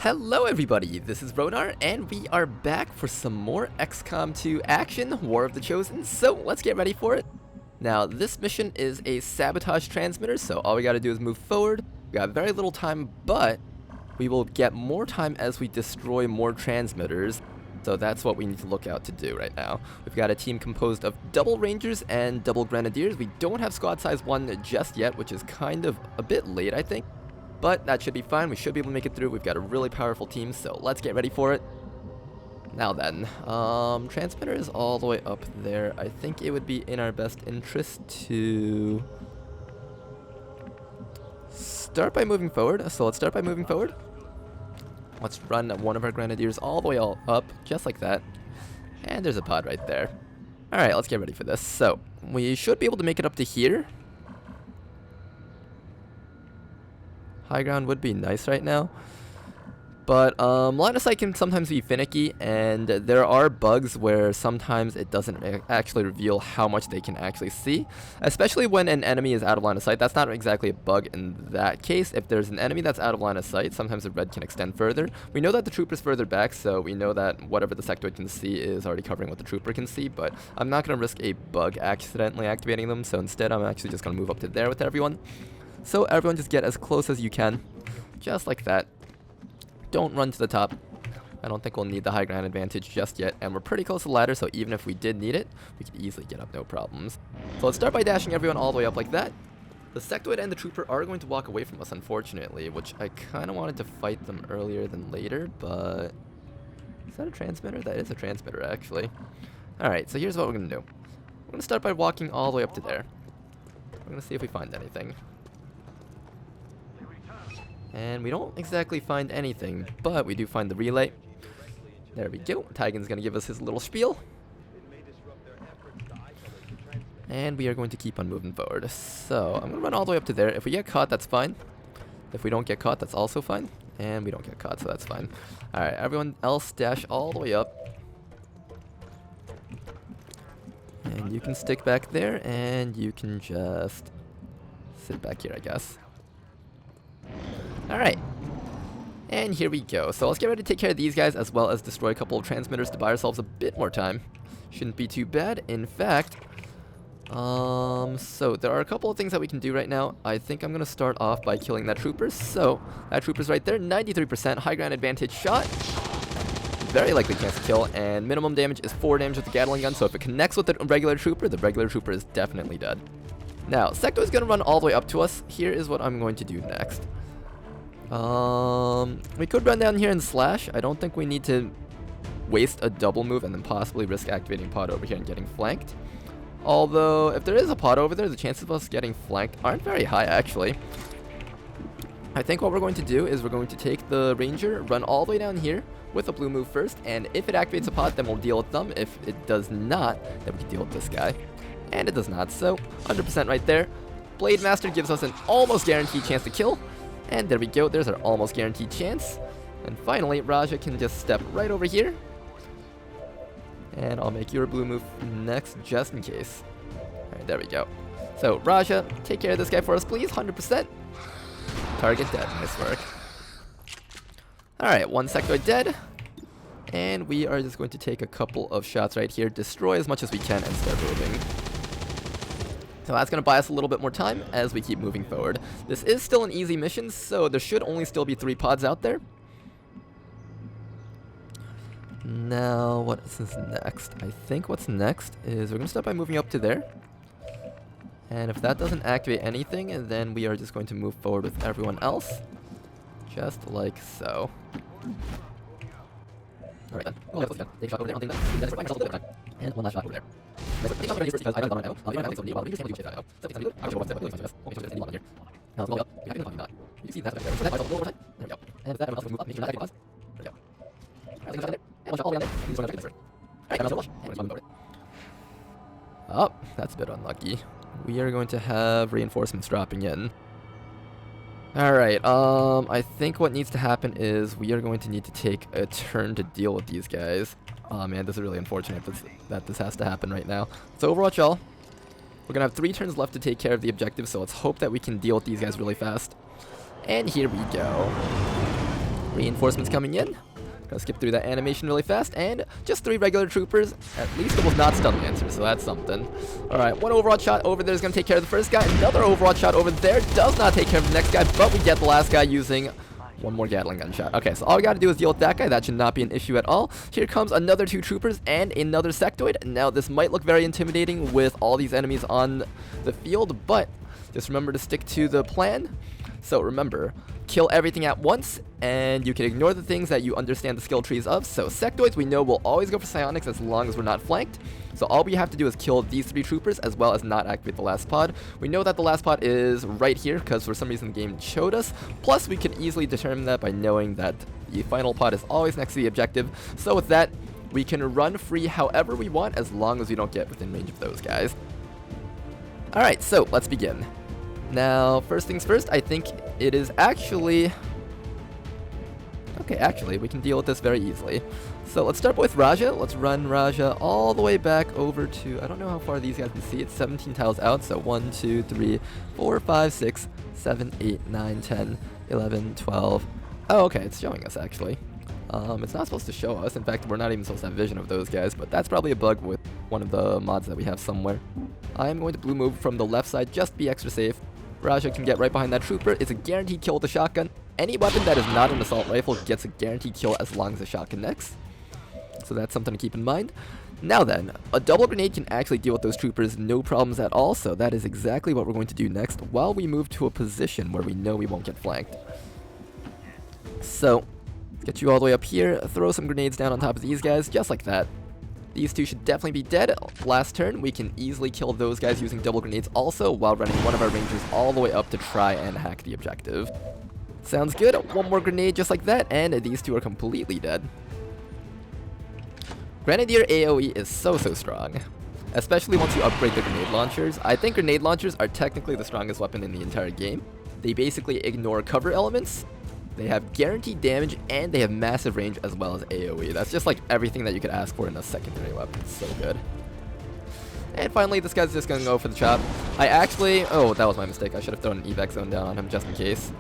Hello everybody, this is Ronar, and we are back for some more XCOM 2 action, War of the Chosen, so let's get ready for it. Now, this mission is a sabotage transmitter, so all we gotta do is move forward. We got very little time, but we will get more time as we destroy more transmitters, so that's what we need to look out to do right now. We've got a team composed of double rangers and double grenadiers. We don't have squad size 1 just yet, which is kind of a bit late, I think. But that should be fine, we should be able to make it through. We've got a really powerful team, so let's get ready for it. Now then, transmitter is all the way up there. I think it would be in our best interest to start by moving forward. So let's start by moving forward. Let's run one of our grenadiers all the way up, just like that. And there's a pod right there. Alright, let's get ready for this. So, we should be able to make it up to here. High ground would be nice right now, but line of sight can sometimes be finicky, and there are bugs where sometimes it doesn't actually reveal how much they can actually see, especially when an enemy is out of line of sight. That's not exactly a bug in that case. If there's an enemy that's out of line of sight, sometimes the red can extend further. We know that the trooper's further back, so we know that whatever the sectoid can see is already covering what the trooper can see, but I'm not going to risk a bug accidentally activating them, so instead I'm actually just going to move up to there with everyone. So everyone just get as close as you can, just like that. Don't run to the top. I don't think we'll need the high ground advantage just yet, and we're pretty close to the ladder, so even if we did need it, we could easily get up, no problems. So let's start by dashing everyone all the way up like that. The sectoid and the trooper are going to walk away from us, unfortunately, which I kind of wanted to fight them earlier than later, but... Is that a transmitter? That is a transmitter, actually. Alright, so here's what we're going to do. We're going to start by walking all the way up to there. We're going to see if we find anything. And we don't exactly find anything, but we do find the relay. There we go. Tigan's going to give us his little spiel. And we are going to keep on moving forward. So, I'm going to run all the way up to there. If we get caught, that's fine. If we don't get caught, that's also fine. And we don't get caught, so that's fine. Alright, everyone else dash all the way up. And you can stick back there, and you can just sit back here, I guess. Alright, and here we go. So let's get ready to take care of these guys, as well as destroy a couple of transmitters to buy ourselves a bit more time. Shouldn't be too bad. In fact, so there are a couple of things that we can do right now. I think I'm going to start off by killing that trooper. So, that trooper's right there, 93%, high ground advantage shot. Very likely chance to kill, and minimum damage is 4 damage with the Gatling gun, so if it connects with the regular trooper is definitely dead. Now, Secto is going to run all the way up to us. Here is what I'm going to do next. We could run down here and slash. I don't think we need to waste a double move and then possibly risk activating pod over here and getting flanked. Although, if there is a pod over there, the chances of us getting flanked aren't very high, actually. I think what we're going to do is we're going to take the ranger, run all the way down here with a blue move first, and if it activates a pod, then we'll deal with them. If it does not, then we can deal with this guy. And it does not, so 100% right there. Blade Master gives us an almost guaranteed chance to kill. And there we go, there's our almost guaranteed chance. And finally, Raja can just step right over here. And I'll make your blue move next, just in case. Alright, there we go. So, Raja, take care of this guy for us, please, 100%. Target dead, nice work. Alright, one sectoid dead. And we are just going to take a couple of shots right here, destroy as much as we can, and start moving. So that's going to buy us a little bit more time as we keep moving forward. This is still an easy mission, so there should only still be 3 pods out there. Now, what is next? I think what's next is we're going to start by moving up to there. And if that doesn't activate anything, then we are just going to move forward with everyone else. Just like so. Alright then. Take a shot over there. And one last shot over there. Take a shot over here because I don't know. You don't have somebody. You just can't do shit out of it. So I should have one step. Okay, so there's anyone here. Now let's go up. We have to not. You see that right there. So that buys a little more time. There we go. And with that, everyone else will move up. Make sure that activates. There we go. Alright, take a shot in there. And one shot all the way down there. Please run that first. Alright, everyone's rush. And we're moving forward. Oh, that's a bit unlucky. We are going to have reinforcements dropping in. Alright, I think what needs to happen is we are going to need to take a turn to deal with these guys. Oh man, this is really unfortunate that this has to happen right now. So Overwatch y'all. We're gonna have 3 turns left to take care of the objective, so let's hope that we can deal with these guys really fast. And here we go. Reinforcements coming in. Gonna skip through that animation really fast, and just 3 regular troopers, at least almost not stun lancers, so that's something. Alright, 1 Overwatch shot over there is gonna take care of the first guy. Another Overwatch shot over there does not take care of the next guy, but we get the last guy using 1 more Gatling gun shot. Okay, so all we gotta do is deal with that guy. That should not be an issue at all. Here comes another 2 troopers and another sectoid. Now, this might look very intimidating with all these enemies on the field, but just remember to stick to the plan. So remember, kill everything at once, and you can ignore the things that you understand the skill trees of. So sectoids, we know we'll always go for psionics as long as we're not flanked. So all we have to do is kill these 3 troopers as well as not activate the last pod. We know that the last pod is right here because for some reason the game showed us. Plus we can easily determine that by knowing that the final pod is always next to the objective. So with that, we can run free however we want as long as we don't get within range of those guys. Alright, so let's begin. Now, first things first, I think it is actually... Okay, actually, we can deal with this very easily. So let's start with Raja. Let's run Raja all the way back over to... I don't know how far these guys can see. It's 17 tiles out, so 1, 2, 3, 4, 5, 6, 7, 8, 9, 10, 11, 12... Oh, okay, it's showing us, actually. It's not supposed to show us. In fact, we're not even supposed to have vision of those guys, but that's probably a bug with one of the mods that we have somewhere. I'm going to blue move from the left side, just be extra safe. Raja can get right behind that trooper. It's a guaranteed kill with the shotgun. Any weapon that is not an assault rifle gets a guaranteed kill as long as the shot connects. So that's something to keep in mind. Now then, a double grenade can actually deal with those troopers no problems at all, so that is exactly what we're going to do next while we move to a position where we know we won't get flanked. So, get you all the way up here, throw some grenades down on top of these guys, just like that. These 2 should definitely be dead. Last turn, we can easily kill those guys using double grenades also, while running one of our rangers all the way up to try and hack the objective. Sounds good. 1 more grenade just like that, and these 2 are completely dead. Grenadier AoE is so strong, especially once you upgrade the grenade launchers. I think grenade launchers are technically the strongest weapon in the entire game. They basically ignore cover elements. They have guaranteed damage, and they have massive range as well as AoE. That's just like everything that you could ask for in a secondary weapon. It's so good. And finally, this guy's just going to go for the chop. I actually... Oh, that was my mistake. I should have thrown an evac zone down on him just in case.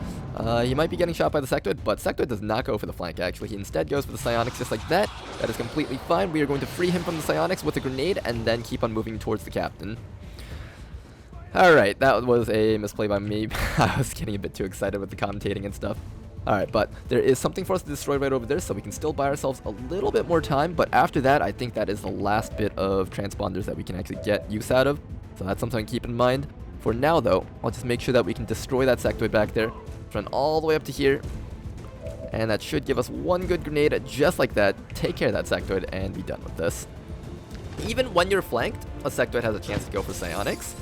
He might be getting shot by the sectoid, but sectoid does not go for the flank, actually. He instead goes for the psionics just like that. That is completely fine. We are going to free him from the psionics with a grenade, and then keep on moving towards the captain. Alright, that was a misplay by me. I was getting a bit too excited with the commentating and stuff. Alright, but there is something for us to destroy right over there, so we can still buy ourselves a little bit more time, but after that, I think that is the last bit of transponders that we can actually get use out of, so that's something to keep in mind. For now, though, I'll just make sure that we can destroy that sectoid back there, run all the way up to here, and that should give us 1 good grenade just like that, take care of that sectoid, and be done with this. Even when you're flanked, a sectoid has a chance to go for psionics.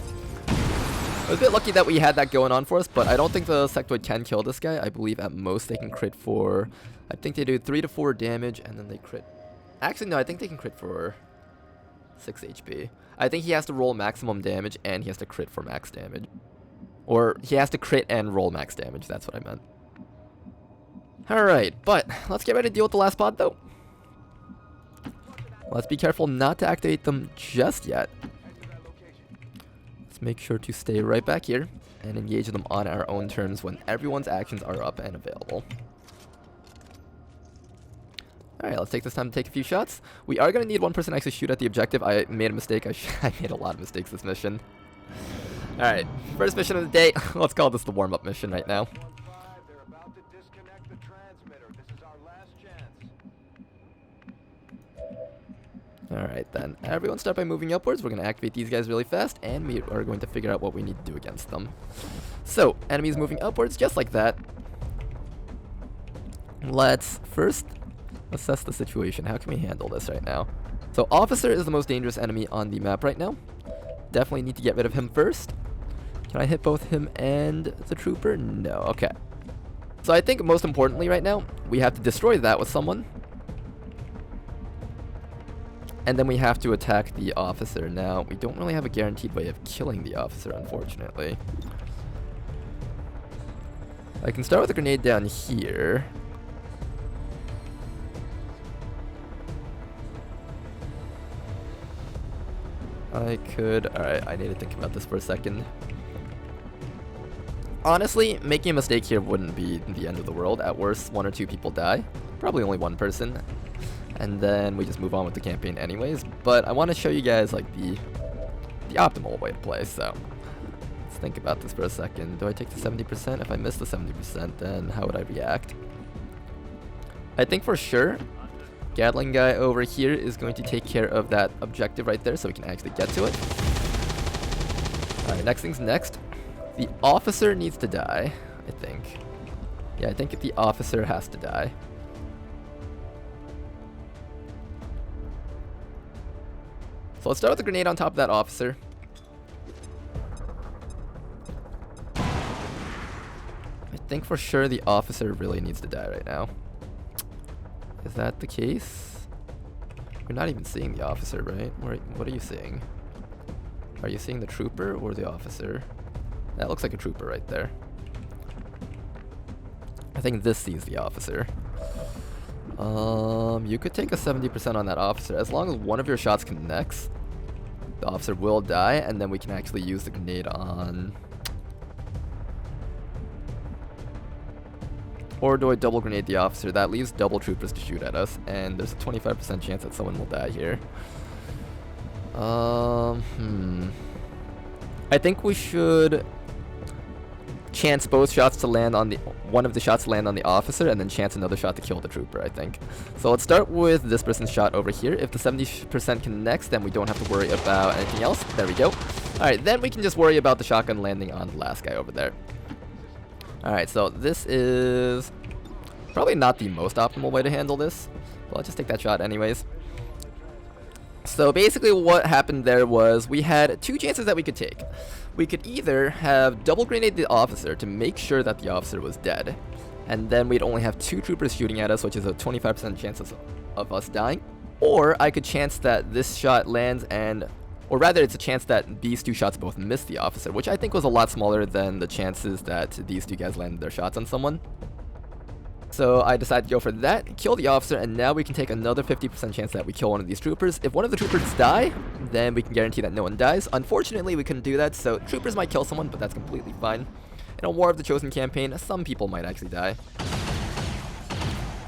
I was a bit lucky that we had that going on for us, but I don't think the sectoid can kill this guy. I believe at most they can crit for... I think they do 3 to 4 damage, and then they crit... Actually, no, I think they can crit for 6 HP. I think he has to roll maximum damage, and he has to crit for max damage. Or he has to crit and roll max damage, that's what I meant. Alright, but let's get ready to deal with the last pod, though. Let's be careful not to activate them just yet. Make sure to stay right back here and engage them on our own terms when everyone's actions are up and available. Alright, let's take this time to take a few shots. We are going to need 1 person to actually shoot at the objective. I made a mistake. I made a lot of mistakes this mission. Alright, first mission of the day. Let's call this the warm-up mission right now. Alright then, everyone start by moving upwards. We're going to activate these guys really fast, and we are going to figure out what we need to do against them. So, enemies moving upwards, just like that. Let's first assess the situation. How can we handle this right now? So, Officer is the most dangerous enemy on the map right now. Definitely need to get rid of him first. Can I hit both him and the trooper? No, okay. So I think most importantly right now, we have to destroy that with someone. And then we have to attack the officer. Now, we don't really have a guaranteed way of killing the officer, unfortunately. I can start with a grenade down here. I could... Alright, I need to think about this for a second. Honestly, making a mistake here wouldn't be the end of the world. At worst, 1 or 2 people die. Probably only 1 person. And then we just move on with the campaign anyways. But I want to show you guys like the optimal way to play, so let's think about this for a second. Do I take the 70%? If I miss the 70%, then how would I react? I think for sure Gatling guy over here is going to take care of that objective right there so we can actually get to it. Alright, next thing's next. The officer needs to die, I think. Yeah, I think the officer has to die. So let's start with the grenade on top of that officer. I think for sure the officer really needs to die right now. Is that the case? We're not even seeing the officer, right? What are you seeing? Are you seeing the trooper or the officer? That looks like a trooper right there. I think this sees the officer. You could take a 70% on that officer. As long as one of your shots connects, the officer will die, and then we can actually use the grenade on... Or do I double grenade the officer? That leaves double troopers to shoot at us, and there's a 25% chance that someone will die here. I think we should chance both shots to land on the one of the shots to land on the officer, and then chance another shot to kill the trooper, I think. So let's start with this person's shot over here. If the 70% connects, then we don't have to worry about anything else. There we go. Alright, then we can just worry about the shotgun landing on the last guy over there. Alright, so this is probably not the most optimal way to handle this, but I'll just take that shot anyways. So basically what happened there was we had 2 chances that we could take. We could either have double grenade the officer to make sure that the officer was dead, and then we'd only have 2 troopers shooting at us, which is a 25% chance of us dying. Or I could chance that this shot lands or rather it's a chance that these 2 shots both miss the officer, which I think was a lot smaller than the chances that these 2 guys landed their shots on someone. So I decided to go for that, kill the officer, and now we can take another 50% chance that we kill one of these troopers. If one of the troopers die, then we can guarantee that no one dies. Unfortunately, we couldn't do that, so troopers might kill someone, but that's completely fine. In a War of the Chosen campaign, some people might actually die.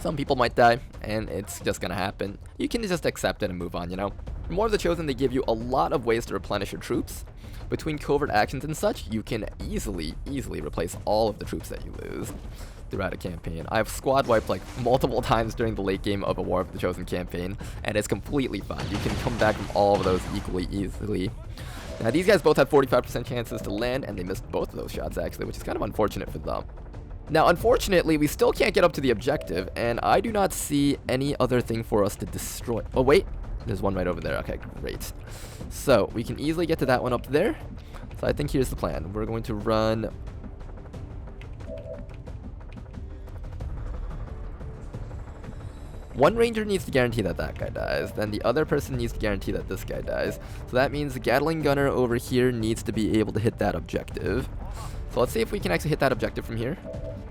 Some people might die, and it's just gonna happen. You can just accept it and move on, you know? In War of the Chosen, they give you a lot of ways to replenish your troops. Between covert actions and such, you can easily replace all of the troops that you lose throughout a campaign. I've squad wiped like multiple times during the late game of a War of the Chosen campaign, and it's completely fine. You can come back from all of those equally easily. Now these guys both had 45% chances to land, and they missed both of those shots actually, which is kind of unfortunate for them. Now unfortunately, we still can't get up to the objective, and I do not see any other thing for us to destroy. Oh wait, there's one right over there. Okay, great. So we can easily get to that one up there. So I think here's the plan. We're going to run... One ranger needs to guarantee that that guy dies, then the other person needs to guarantee that this guy dies. So that means the Gatling gunner over here needs to be able to hit that objective. So let's see if we can actually hit that objective from here.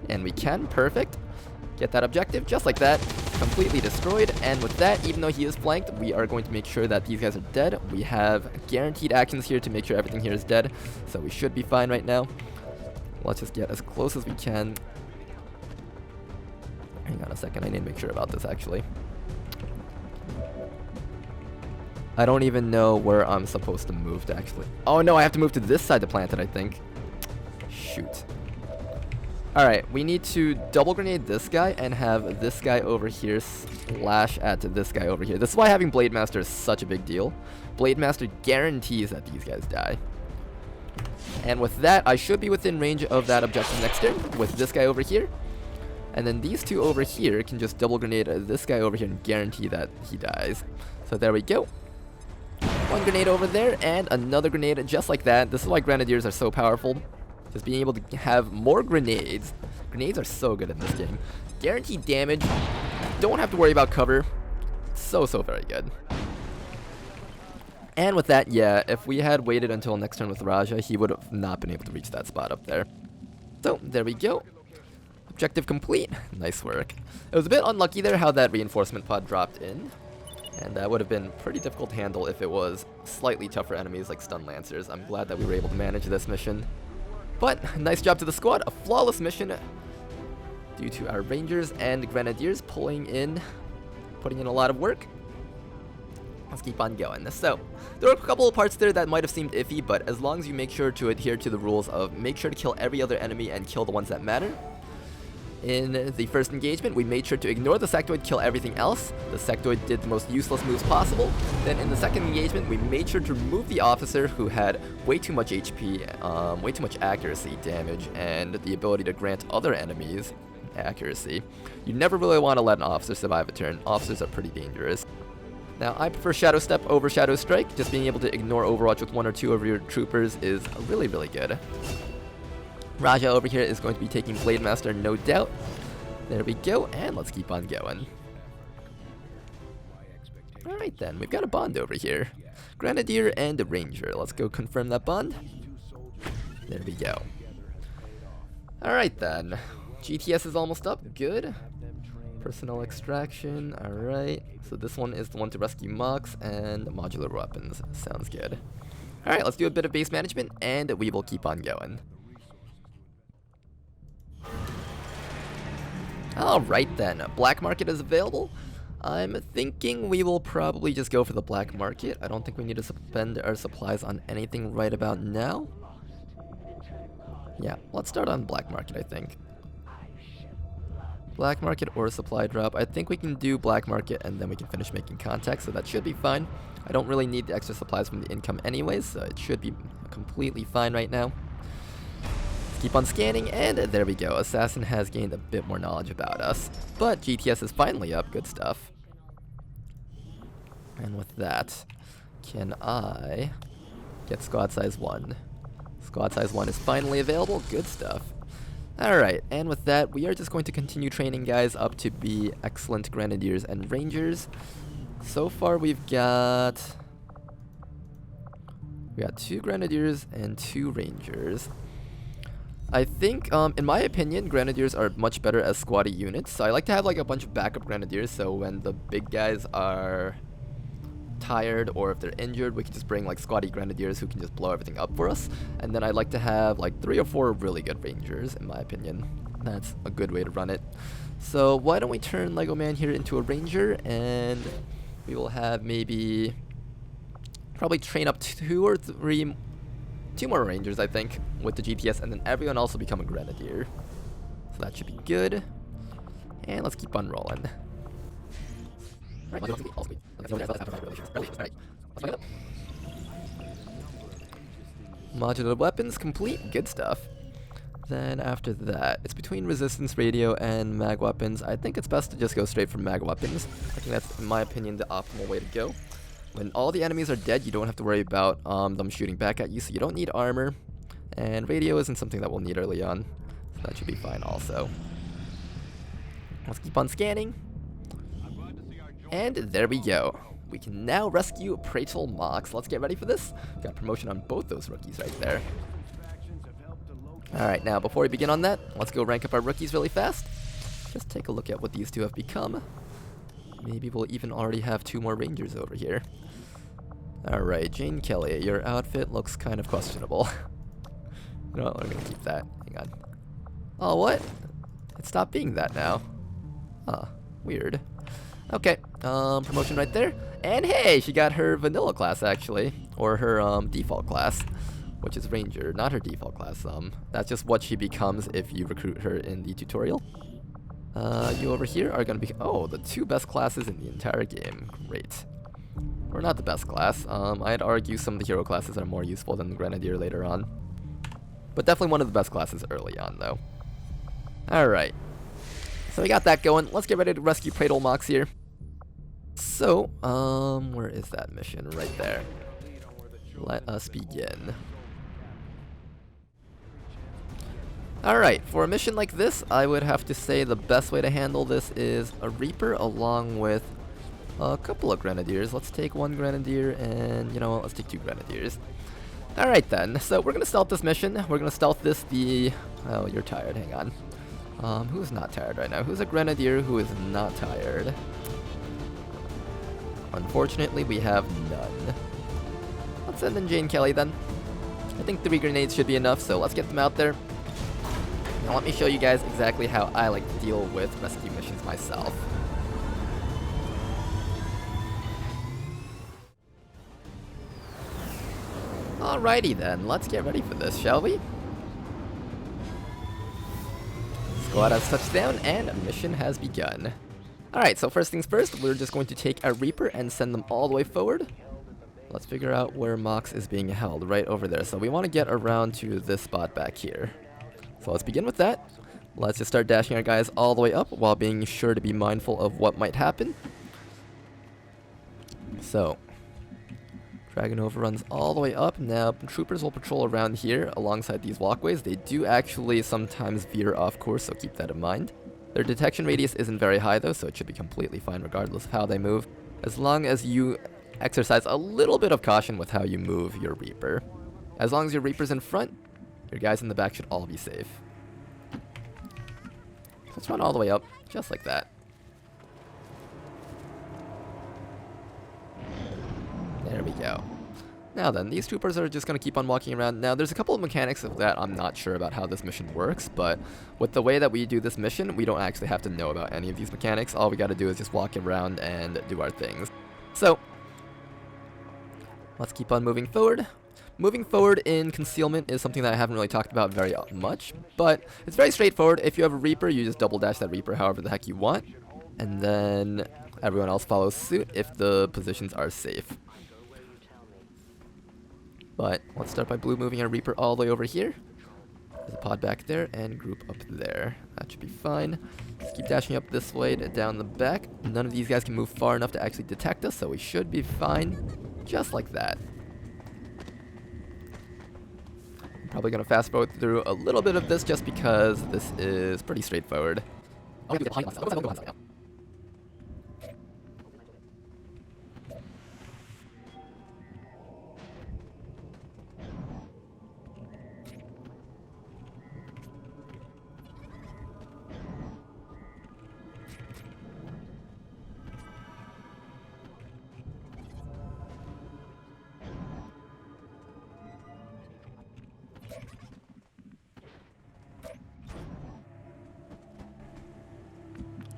And we can, perfect. Get that objective, just like that, completely destroyed. And with that, even though he is flanked, we are going to make sure that these guys are dead. We have guaranteed actions here to make sure everything here is dead, so we should be fine right now. Let's just get as close as we can. Hang on a second, I need to make sure about this actually. I don't even know where I'm supposed to move to actually. Oh no, I have to move to this side to plant it, I think. Shoot. Alright, we need to double grenade this guy and have this guy over here slash at this guy over here. This is why having Blade Master is such a big deal. Blade Master guarantees that these guys die. And with that, I should be within range of that objective next turn with this guy over here. And then these 2 over here can just double grenade this guy over here and guarantee that he dies. So there we go. One grenade over there and another grenade just like that. This is why Grenadiers are so powerful. Just being able to have more grenades. Grenades are so good in this game. Guaranteed damage. Don't have to worry about cover. So very good. And with that, yeah, if we had waited until next turn with Raja, he would have not been able to reach that spot up there. So there we go. Objective complete. Nice work. It was a bit unlucky there how that reinforcement pod dropped in. And that would have been pretty difficult to handle if it was slightly tougher enemies like Stun Lancers. I'm glad that we were able to manage this mission. But nice job to the squad, a flawless mission due to our Rangers and Grenadiers putting in a lot of work. Let's keep on going. So, there were a couple of parts there that might have seemed iffy, but as long as you make sure to adhere to the rules of make sure to kill every other enemy and kill the ones that matter. In the first engagement, we made sure to ignore the sectoid, kill everything else. The sectoid did the most useless moves possible. Then in the second engagement, we made sure to remove the officer who had way too much HP, way too much accuracy, damage, and the ability to grant other enemies accuracy. You never really want to let an officer survive a turn. Officers are pretty dangerous. Now, I prefer Shadow Step over Shadow Strike. Just being able to ignore Overwatch with 1 or 2 of your troopers is really, really good. Raja over here is going to be taking Blade Master, no doubt. There we go, and let's keep on going. Alright then, we've got a bond over here. Grenadier and a Ranger. Let's go confirm that bond. There we go. Alright then. GTS is almost up, good. Personnel extraction, alright. So this one is the one to rescue mocks and modular weapons. Sounds good. Alright, let's do a bit of base management, and we will keep on going. Alright then, black market is available. I'm thinking we will probably just go for the black market. I don't think we need to spend our supplies on anything right about now. Yeah, let's start on black market, I think. Black market or supply drop. I think we can do black market and then we can finish making contact, so that should be fine. I don't really need the extra supplies from the income anyways, so it should be completely fine right now. Keep on scanning, and there we go. Assassin has gained a bit more knowledge about us, but GTS is finally up. Good stuff. And with that, can I get squad size 1? Squad size 1 is finally available. Good stuff. Alright, and with that, we are just going to continue training guys up to be excellent Grenadiers and Rangers. So far, we've got 2 Grenadiers and 2 Rangers. I think, in my opinion, Grenadiers are much better as squatty units. So I like to have like a bunch of backup Grenadiers, so when the big guys are tired or if they're injured, we can just bring like squatty Grenadiers who can just blow everything up for us. And then I like to have like 3 or 4 really good Rangers, in my opinion. That's a good way to run it. So why don't we turn Lego Man here into a Ranger, and we will have maybe probably train up 2 or 3 more Rangers, I think, with the GTS, and then everyone else will become a Grenadier. So that should be good. And let's keep on rolling. Modular weapons complete. Good stuff. Then after that, it's between resistance radio and mag weapons. I think it's best to just go straight for mag weapons. I think that's, in my opinion, the optimal way to go. When all the enemies are dead, you don't have to worry about them shooting back at you, so you don't need armor. And radio isn't something that we'll need early on, so that should be fine also. Let's keep on scanning. And there we go. We can now rescue Praetor Mox. Let's get ready for this. Got promotion on both those rookies right there. Alright, now before we begin on that, let's go rank up our rookies really fast. Just take a look at what these two have become. Maybe we'll even already have 2 more Rangers over here. Alright, Jane Kelly, your outfit looks kind of questionable. You know what, I'm gonna keep that. Hang on. Oh, what? It stopped being that now. Huh, weird. Okay, promotion right there. And hey, she got her vanilla class actually. Or her default class, which is Ranger, not her default class. That's just what she becomes if you recruit her in the tutorial. You over here are gonna be, oh, the 2 best classes in the entire game. Great. Or not the best class. I'd argue some of the hero classes are more useful than the Grenadier later on. But definitely one of the best classes early on, though. Alright. So we got that going. Let's get ready to rescue Praetor Mox here. So, where is that mission? Right there. Let us begin. Alright, for a mission like this, I would have to say the best way to handle this is a Reaper along with a couple of Grenadiers. Let's take 1 Grenadier and, you know what, let's take 2 Grenadiers. Alright then, so we're going to stealth this mission. We're going to stealth this oh, you're tired, hang on. Who's not tired right now? Who's a Grenadier who is not tired? Unfortunately, we have none. Let's send in Jane Kelly then. I think 3 grenades should be enough, so let's get them out there. Now let me show you guys exactly how I like to deal with rescue missions myself. Alrighty then, let's get ready for this, shall we? Squad has touched down and mission has begun. Alright, so first things first, we're just going to take our Reaper and send them all the way forward. Let's figure out where Mox is being held, right over there. So we want to get around to this spot back here. So let's begin with that. Let's just start dashing our guys all the way up while being sure to be mindful of what might happen. So, Dragonova runs all the way up. Now, troopers will patrol around here alongside these walkways. They do actually sometimes veer off course, so keep that in mind. Their detection radius isn't very high though, so it should be completely fine regardless of how they move, as long as you exercise a little bit of caution with how you move your Reaper. As long as your Reaper's in front, your guys in the back should all be safe. Let's run all the way up, just like that. There we go. Now then, these troopers are just going to keep on walking around. Now, there's a couple of mechanics of that I'm not sure about how this mission works, but with the way that we do this mission, we don't actually have to know about any of these mechanics. All we got to do is just walk around and do our things. So, let's keep on moving forward. Moving forward in concealment is something that I haven't really talked about very much, but it's very straightforward. If you have a Reaper, you just double dash that Reaper however the heck you want, and then everyone else follows suit if the positions are safe. But let's start by blue moving our Reaper all the way over here. There's a pod back there and group up there. That should be fine. Let's keep dashing up this way to down the back. None of these guys can move far enough to actually detect us, so we should be fine. Just like that. I'm probably going to fast forward through a little bit of this just because this is pretty straightforward.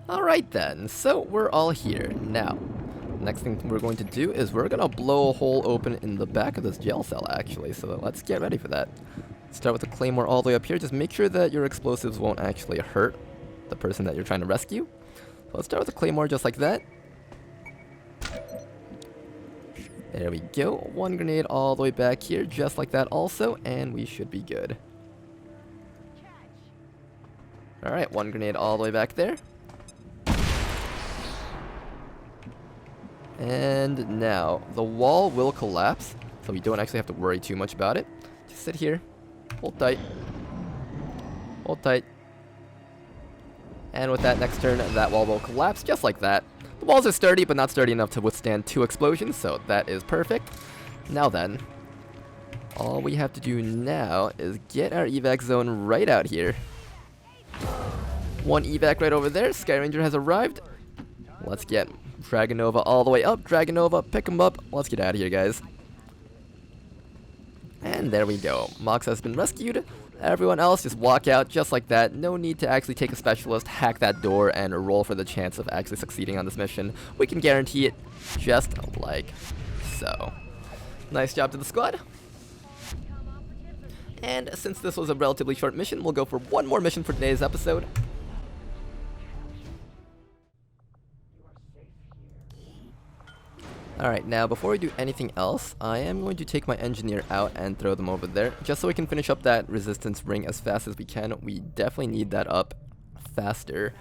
Alright then, so we're all here. Now, next thing we're going to do is we're going to blow a hole open in the back of this jail cell actually, so let's get ready for that. Start with the claymore all the way up here. Just make sure that your explosives won't actually hurt the person that you're trying to rescue. So let's start with the claymore just like that. There we go. One grenade all the way back here, just like that also, and we should be good. Alright, one grenade all the way back there. And now, the wall will collapse, so we don't actually have to worry too much about it. Just sit here, hold tight, hold tight. And with that next turn, that wall will collapse, just like that. The walls are sturdy, but not sturdy enough to withstand 2 explosions, so that is perfect. Now then, all we have to do now is get our evac zone right out here. One evac right over there, Sky Ranger has arrived. Let's get Dragonova all the way up. Dragonova, pick him up. Let's get out of here, guys. And there we go. Mox has been rescued. Everyone else just walk out just like that. No need to actually take a specialist, hack that door, and roll for the chance of actually succeeding on this mission. We can guarantee it just like so. Nice job to the squad. And since this was a relatively short mission, we'll go for one more mission for today's episode. Alright, now before we do anything else, I am going to take my engineer out and throw them over there, just so we can finish up that resistance ring as fast as we can. We definitely need that up faster.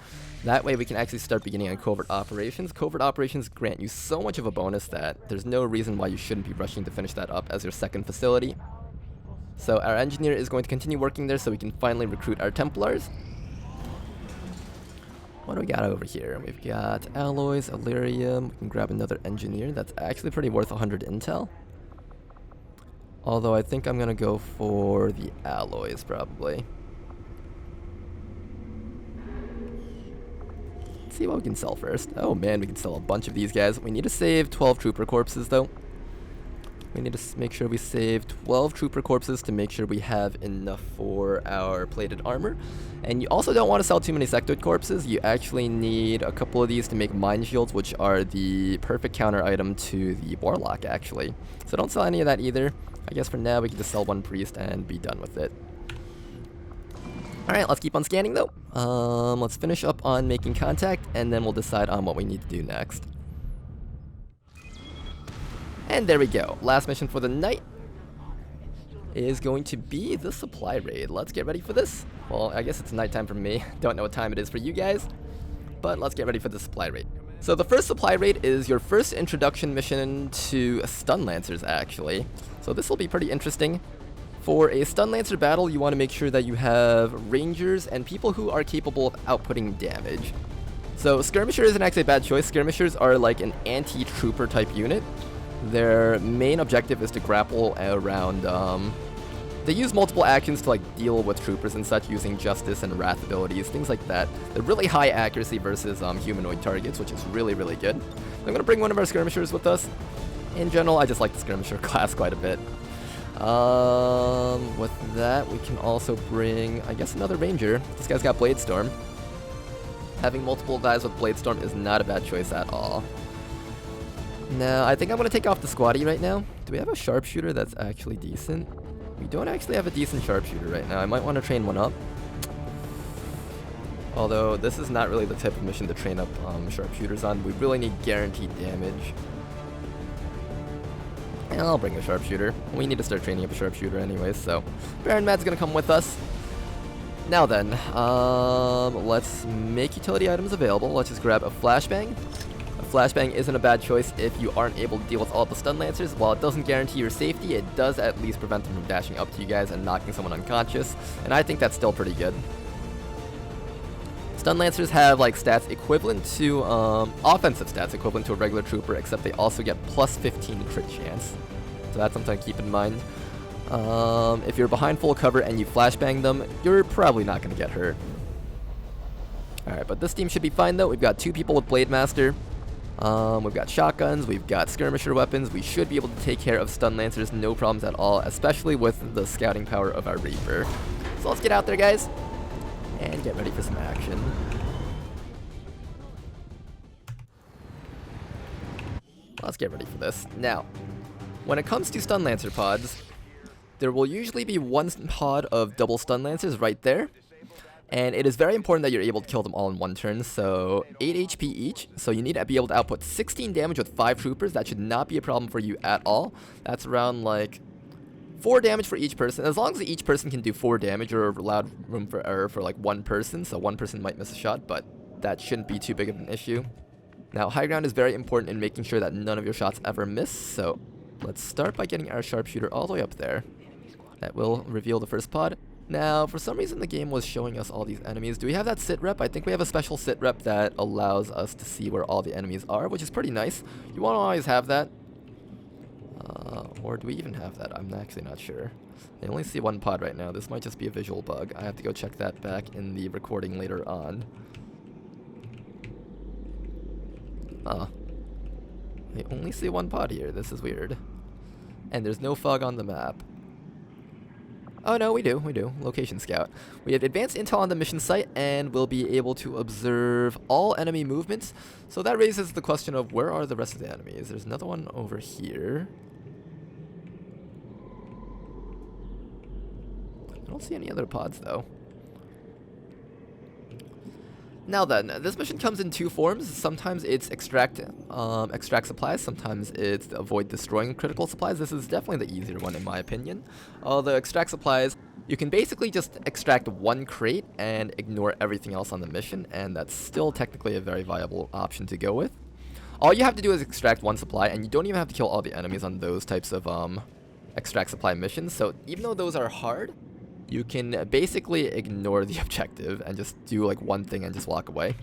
That way we can actually start beginning on covert operations. Covert operations grant you so much of a bonus that there's no reason why you shouldn't be rushing to finish that up as your second facility. So our engineer is going to continue working there so we can finally recruit our Templars. What do we got over here? We've got alloys, Illyrium. We can grab another engineer. That's actually pretty worth 100 intel. Although I think I'm gonna go for the alloys probably. Let's see what we can sell first. Oh man, we can sell a bunch of these guys. We need to save 12 trooper corpses though. We need to make sure we save 12 trooper corpses to make sure we have enough for our plated armor. And you also don't want to sell too many sectoid corpses. You actually need a couple of these to make mine shields, which are the perfect counter item to the warlock, actually. So don't sell any of that either. I guess for now we can just sell one priest and be done with it. Alright, let's keep on scanning though. Let's finish up on making contact, and then we'll decide on what we need to do next. And there we go. Last mission for the night is going to be the supply raid. Let's get ready for this. Well, I guess it's nighttime for me. Don't know what time it is for you guys, but let's get ready for the supply raid. So the first supply raid is your first introduction mission to stun lancers, actually. So this will be pretty interesting. For a stun lancer battle, you want to make sure that you have rangers and people who are capable of outputting damage. So skirmisher isn't actually a bad choice. Skirmishers are like an anti-trooper type unit. Their main objective is to grapple around, they use multiple actions to like deal with troopers and such using justice and wrath abilities, things like that. They're really high accuracy versus humanoid targets, which is really, really good. I'm going to bring one of our skirmishers with us. In general, I just like the skirmisher class quite a bit. With that, we can also bring, I guess, another ranger. This guy's got Bladestorm. Having multiple guys with Bladestorm is not a bad choice at all. Now, I think I'm going to take off the squatty right now. Do we have a sharpshooter that's actually decent? We don't actually have a decent sharpshooter right now. I might want to train one up. Although, this is not really the type of mission to train up sharpshooters on. We really need guaranteed damage. And I'll bring a sharpshooter. We need to start training up a sharpshooter anyways, so Baron Mad's going to come with us. Now then, let's make utility items available. Let's just grab a flashbang. A flashbang isn't a bad choice if you aren't able to deal with all the stun lancers. While it doesn't guarantee your safety, it does at least prevent them from dashing up to you guys and knocking someone unconscious, and I think that's still pretty good. Stun lancers have like stats equivalent to, offensive stats equivalent to a regular trooper, except they also get plus 15 crit chance. So that's something to keep in mind. If you're behind full cover and you flashbang them, you're probably not going to get hurt. Alright, but this team should be fine though. We've got 2 people with Blade Master. We've got shotguns, we've got skirmisher weapons. We should be able to take care of stun lancers, no problems at all, especially with the scouting power of our Reaper. So let's get out there, guys, and get ready for some action. Let's get ready for this. Now, when it comes to stun lancer pods, there will usually be one pod of double stun lancers right there. And it is very important that you're able to kill them all in one turn, so 8 HP each, so you need to be able to output 16 damage with 5 troopers. That should not be a problem for you at all. That's around like 4 damage for each person. As long as each person can do 4 damage, you're allowed room for error for like one person, so one person might miss a shot, but that shouldn't be too big of an issue. Now, high ground is very important in making sure that none of your shots ever miss, so let's start by getting our sharpshooter all the way up there. That will reveal the first pod. Now, for some reason the game was showing us all these enemies. Do we have that sit rep? I think we have a special sit rep that allows us to see where all the enemies are, which is pretty nice. You want to always have that. Or do we even have that? I'm actually not sure. I only see one pod right now. This might just be a visual bug. I have to go check that back in the recording later on. I only see one pod here. This is weird. And there's no fog on the map. Oh no, we do. Location scout. We have advanced intel on the mission site and we'll be able to observe all enemy movements. So that raises the question of where are the rest of the enemies? There's another one over here. I don't see any other pods though. Now then, this mission comes in 2 forms. Sometimes it's extract supplies, sometimes it's avoid destroying critical supplies. This is definitely the easier one in my opinion. The extract supplies, you can basically just extract 1 crate and ignore everything else on the mission, and that's still technically a very viable option to go with. All you have to do is extract 1 supply, and you don't even have to kill all the enemies on those types of extract supply missions, so even though those are hard, you can basically ignore the objective and just do like 1 thing and just walk away.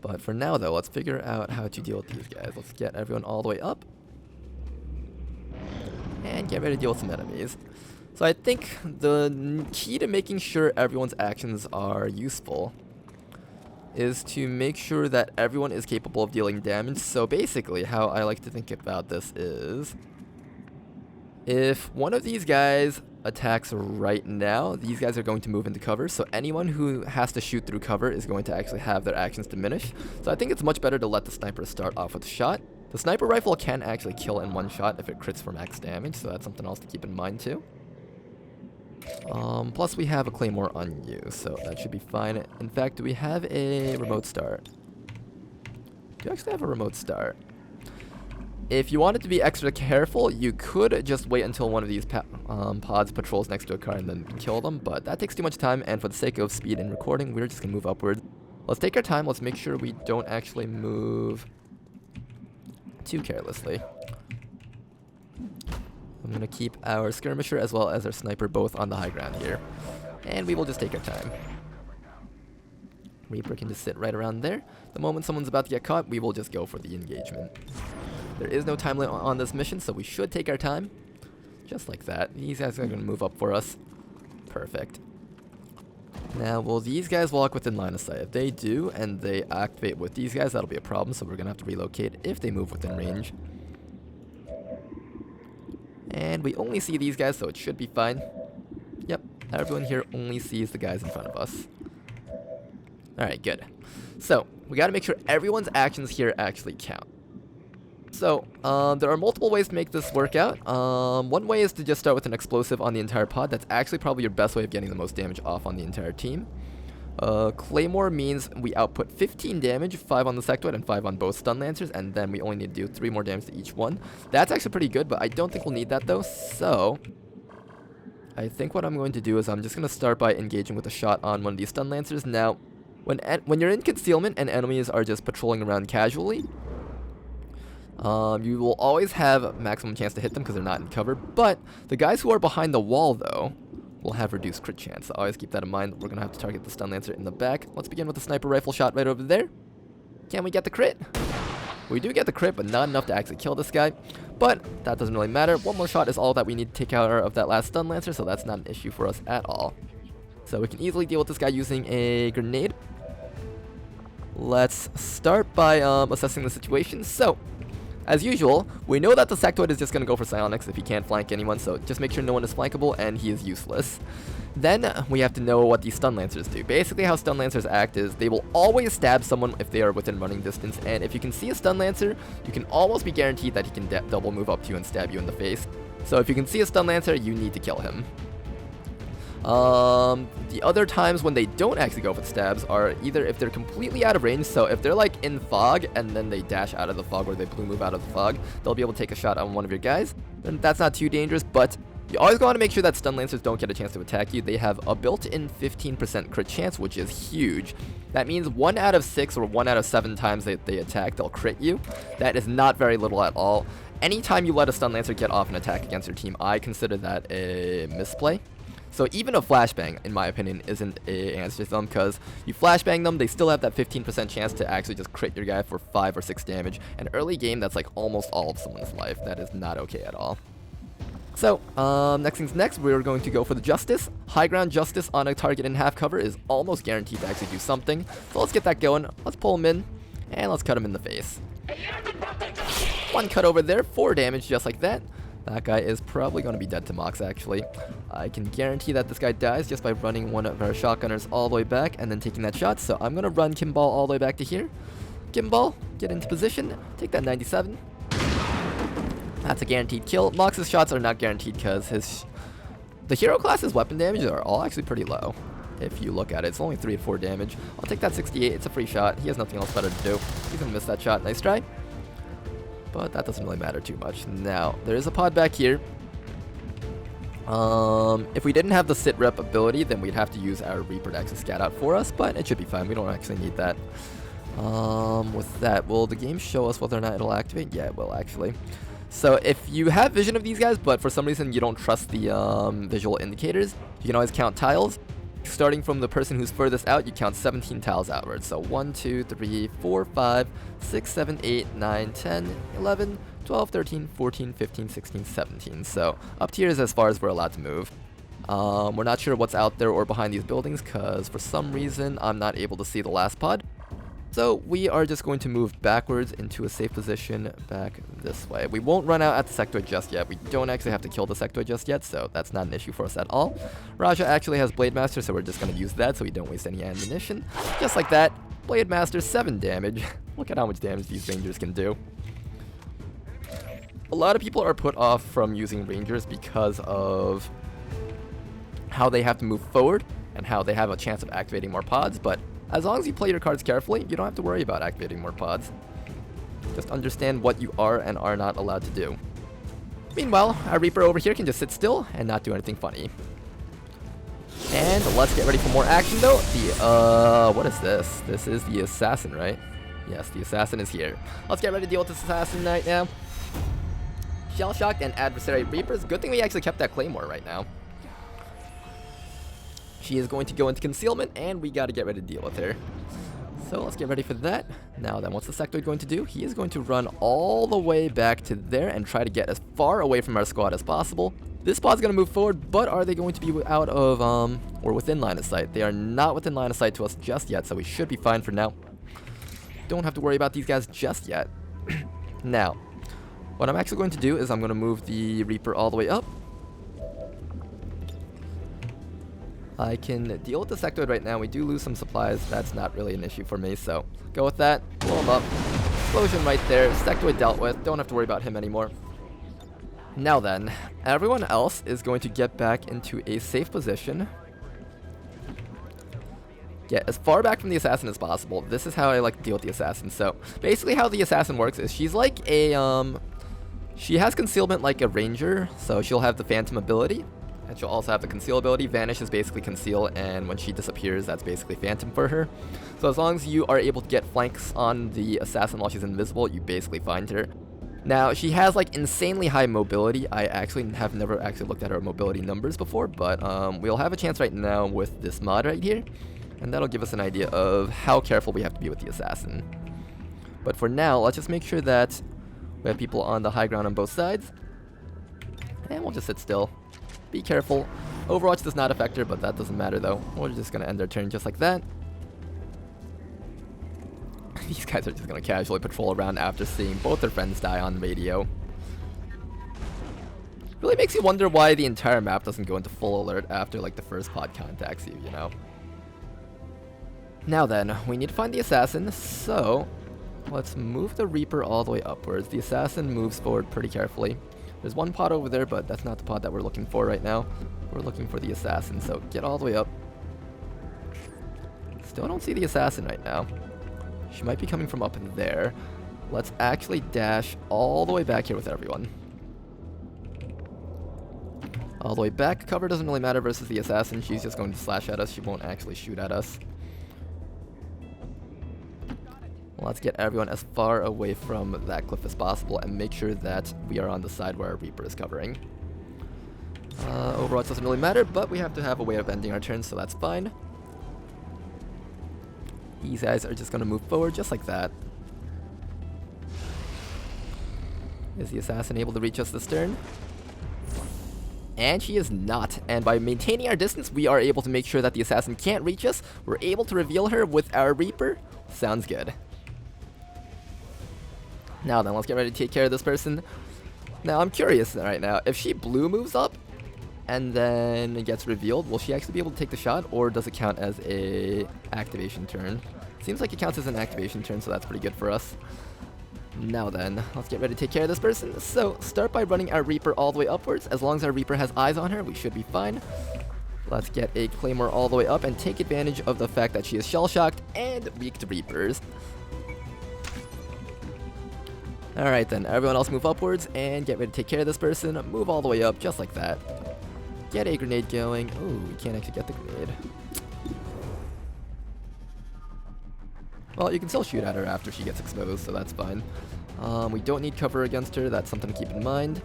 But for now though, let's figure out how to deal with these guys. Let's get everyone all the way up. And get ready to deal with some enemies. So I think the key to making sure everyone's actions are useful is to make sure that everyone is capable of dealing damage. So basically, how I like to think about this is, if one of these guys attacks right now, these guys are going to move into cover, so anyone who has to shoot through cover is going to actually have their actions diminish. So I think it's much better to let the sniper start off with a shot. The sniper rifle can actually kill in one shot if it crits for max damage, so that's something else to keep in mind too. Plus we have a claymore on you, so that should be fine. In fact, do we have a remote start? Do you actually have a remote start? If you wanted to be extra careful, you could just wait until one of these pods patrols next to a car and then kill them, but that takes too much time, and for the sake of speed and recording, we're just going to move upwards. Let's take our time, let's make sure we don't actually move too carelessly. I'm going to keep our skirmisher as well as our sniper both on the high ground here, and we will just take our time. Reaper can just sit right around there. The moment someone's about to get caught, we will just go for the engagement. There is no time limit on this mission, so we should take our time. Just like that. These guys are going to move up for us. Perfect. Now, will these guys walk within line of sight? If they do, and they activate with these guys, that'll be a problem, so we're going to have to relocate if they move within range. And we only see these guys, so it should be fine. Yep, everyone here only sees the guys in front of us. Alright, good. So, we got to make sure everyone's actions here actually count. So, there are multiple ways to make this work out. One way is to just start with an explosive on the entire pod. That's actually probably your best way of getting the most damage off on the entire team. Claymore means we output 15 damage, 5 on the sectoid and 5 on both stun lancers, and then we only need to do 3 more damage to each one. That's actually pretty good, but I don't think we'll need that though, so I think what I'm going to do is I'm just going to start by engaging with a shot on one of these stun lancers. Now, when you're in concealment and enemies are just patrolling around casually, you will always have maximum chance to hit them because they're not in cover, but the guys who are behind the wall, though, will have reduced crit chance, so always keep that in mind. We're going to have to target the stun lancer in the back. Let's begin with the sniper rifle shot right over there. Can we get the crit? We do get the crit, but not enough to actually kill this guy, but that doesn't really matter. One more shot is all that we need to take care of that last stun lancer, so that's not an issue for us at all. So we can easily deal with this guy using a grenade. Let's start by assessing the situation. So, as usual, we know that the sectoid is just going to go for psionics if he can't flank anyone, so just make sure no one is flankable and he is useless. Then we have to know what these stun lancers do. Basically how stun lancers act is they will always stab someone if they are within running distance, and if you can see a stun lancer, you can almost be guaranteed that he can double move up to you and stab you in the face. So if you can see a stun lancer, you need to kill him. The other times when they don't actually go for the stabs are either if they're completely out of range, so if they're like in fog and then they dash out of the fog or they blue move out of the fog, they'll be able to take a shot on one of your guys. And that's not too dangerous, but you always want to make sure that stun lancers don't get a chance to attack you. They have a built-in 15% crit chance, which is huge. That means 1 out of 6 or 1 out of 7 times they attack, they'll crit you. that is not very little at all. Anytime you let a stun lancer get off an attack against your team, I consider that a misplay. So even a flashbang, in my opinion, isn't an answer to them, because you flashbang them, they still have that 15% chance to actually just crit your guy for 5 or 6 damage. And early game, that's like almost all of someone's life. That is not okay at all. So, next things next, we're going to go for the Justice. High ground Justice on a target in half cover is almost guaranteed to actually do something. So let's get that going. Let's pull him in, and let's cut him in the face. 1 cut over there, 4 damage just like that. That guy is probably going to be dead to Mox, actually. I can guarantee that this guy dies just by running one of our shotgunners all the way back and then taking that shot. So I'm going to run Kimball all the way back to here. Kimball, get into position, take that 97. That's a guaranteed kill. Mox's shots are not guaranteed because the hero class's weapon damage are all actually pretty low. If you look at it, it's only 3 to 4 damage. I'll take that 68. It's a free shot. He has nothing else better to do. He's going to miss that shot. Nice try. But that doesn't really matter too much. Now, there is a pod back here. If we didn't have the sit rep ability, then we'd have to use our Reaper to actually scat out for us, but it should be fine. We don't actually need that. With that, will the game show us whether or not it'll activate? Yeah, it will actually. So if you have vision of these guys, but for some reason you don't trust the visual indicators, you can always count tiles. Starting from the person who's furthest out, you count 17 tiles outwards. So 1, 2, 3, 4, 5, 6, 7, 8, 9, 10, 11, 12, 13, 14, 15, 16, 17. So up to here is as far as we're allowed to move. We're not sure what's out there or behind these buildings because for some reason I'm not able to see the last pod. So we are just going to move backwards into a safe position back this way. We won't run out at the sectoid just yet. We don't actually have to kill the sectoid just yet, so that's not an issue for us at all. Raja actually has Blade Master, so we're just going to use that so we don't waste any ammunition. Just like that, Blade Master, 7 damage. Look at how much damage these Rangers can do. A lot of people are put off from using Rangers because of how they have to move forward and how they have a chance of activating more pods, but as long as you play your cards carefully, you don't have to worry about activating more pods. Just understand what you are and are not allowed to do. Meanwhile, our Reaper over here can just sit still and not do anything funny. And let's get ready for more action though. What is this? This is the Assassin, right? Yes, the Assassin is here. Let's get ready to deal with this Assassin right now. Shell-shocked and adversary Reapers. Good thing we actually kept that Claymore right now. She is going to go into concealment, and we got to get ready to deal with her. So let's get ready for that. Now then, what's the Sectoid going to do? He is going to run all the way back to there and try to get as far away from our squad as possible. This pod's going to move forward, but are they going to be out of, or within line of sight? They are not within line of sight to us just yet, so we should be fine for now. Don't have to worry about these guys just yet. Now, what I'm actually going to do is I'm going to move the Reaper all the way up. I can deal with the sectoid right now. We do lose some supplies. That's not really an issue for me, so go with that. Blow him up. Explosion right there. Sectoid dealt with. Don't have to worry about him anymore. Now then, everyone else is going to get back into a safe position. Get as far back from the Assassin as possible. This is how I like to deal with the Assassin. So basically how the Assassin works is she's like a, she has concealment like a Ranger, so she'll have the Phantom ability. And she'll also have the Conceal ability. Vanish is basically Conceal, and when she disappears, that's basically Phantom for her. So as long as you are able to get flanks on the Assassin while she's invisible, you basically find her. Now, she has like insanely high mobility. I actually have never actually looked at her mobility numbers before, but we'll have a chance right now with this mod right here. And that'll give us an idea of how careful we have to be with the Assassin. But for now, let's just make sure that we have people on the high ground on both sides. And we'll just sit still. Be careful. Overwatch does not affect her, but that doesn't matter though. We're just going to end our turn just like that. These guys are just going to casually patrol around after seeing both their friends die on radio. Really makes you wonder why the entire map doesn't go into full alert after like the first pod contacts you, you know. Now then, we need to find the Assassin, so let's move the Reaper all the way upwards. The Assassin moves forward pretty carefully. There's one pod over there, but that's not the pod that we're looking for right now. We're looking for the Assassin, so get all the way up. Still don't see the Assassin right now. She might be coming from up in there. Let's actually dash all the way back here with everyone. All the way back. Cover doesn't really matter versus the Assassin. She's just going to slash at us. She won't actually shoot at us. Let's get everyone as far away from that cliff as possible and make sure that we are on the side where our Reaper is covering. Overwatch doesn't really matter, but we have to have a way of ending our turn, so that's fine. These guys are just going to move forward just like that. Is the Assassin able to reach us this turn? And she is not. And by maintaining our distance, we are able to make sure that the Assassin can't reach us. We're able to reveal her with our Reaper. Sounds good. Now then, let's get ready to take care of this person. Now, I'm curious right now. If she blue moves up and then it gets revealed, will she actually be able to take the shot, or does it count as a activation turn? Seems like it counts as an activation turn, so that's pretty good for us. Now then, let's get ready to take care of this person. So, start by running our Reaper all the way upwards. As long as our Reaper has eyes on her, we should be fine. Let's get a Claymore all the way up and take advantage of the fact that she is shell-shocked and weak to Reapers. Alright then, everyone else move upwards and get ready to take care of this person. Move all the way up, just like that. Get a grenade going. Oh, we can't actually get the grenade. Well, you can still shoot at her after she gets exposed, so that's fine. We don't need cover against her, that's something to keep in mind.